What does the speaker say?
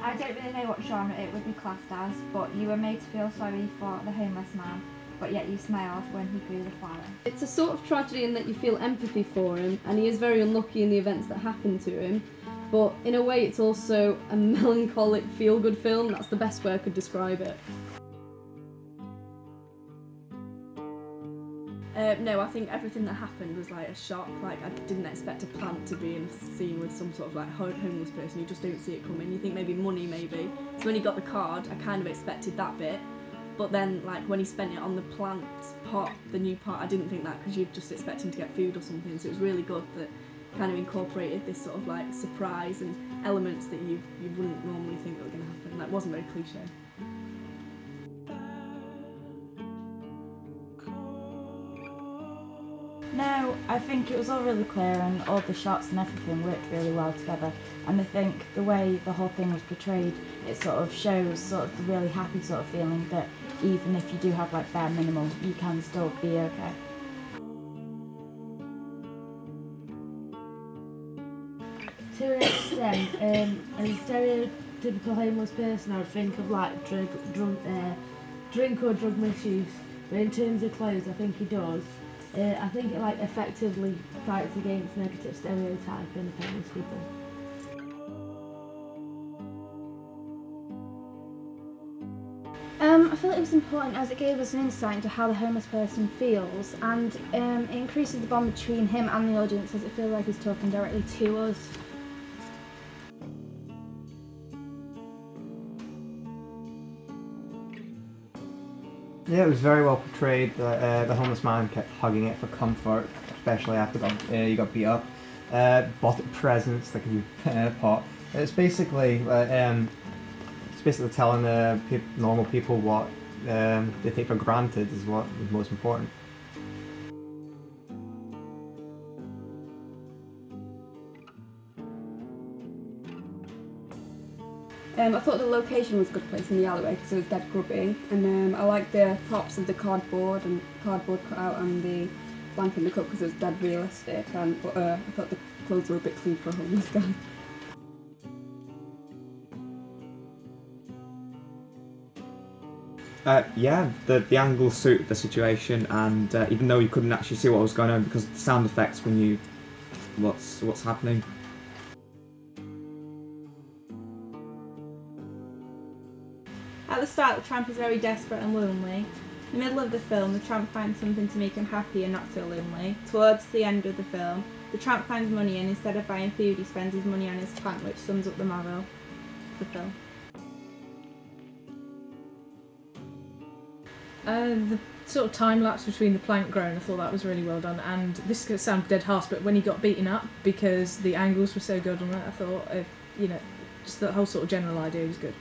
I don't really know what genre it would be classed as, but you were made to feel sorry for the homeless man, but yet you smiled when he grew the flower. It's a sort of tragedy in that you feel empathy for him, and he is very unlucky in the events that happen to him, but in a way it's also a melancholic feel-good film. That's the best way I could describe it. No, I think everything that happened was like a shock. Like, I didn't expect a plant to be in a scene with some sort of like homeless person. You just don't see it coming. You think maybe money, maybe. So when he got the card, I kind of expected that bit. But then, like, when he spent it on the plant pot, the new pot, I didn't think that, because you'd just expect him to get food or something. So it was really good that kind of incorporated this sort of like surprise and elements that you wouldn't normally think that were going to happen. That wasn't very cliche. No, I think it was all really clear and all the shots and everything worked really well together, and I think the way the whole thing was portrayed, it sort of shows sort of the really happy sort of feeling that even if you do have like bare minimal, you can still be okay. To an extent, as a stereotypical homeless person, I would think of like drink or drug misuse, but in terms of clothes, I think he does. I think it like effectively fights against negative stereotyping of homeless people. I feel it was important as it gave us an insight into how the homeless person feels, and it increases the bond between him and the audience, as it feels like he's talking directly to us. Yeah, it was very well portrayed. The homeless man kept hugging it for comfort, especially after he got beat up. Bought it presents that could be pot. It's basically telling normal people what they take for granted is what is most important. I thought the location was a good place in the alleyway because it was dead grubby, and I liked the props of the cardboard cutout and the blanket in the cup because it was dead realistic, but I thought the clothes were a bit clean for a homeless guy. Yeah, the angles suited the situation, and even though you couldn't actually see what was going on because of the sound effects when you what's happening. At the start, the tramp is very desperate and lonely. In the middle of the film, the tramp finds something to make him happy and not so lonely. Towards the end of the film, the tramp finds money, and instead of buying food, he spends his money on his plant, which sums up the moral of the film. The sort of time lapse between the plant growing, I thought that was really well done, and this could sound dead harsh, but when he got beaten up, because the angles were so good on it, I thought, just the whole sort of general idea was good.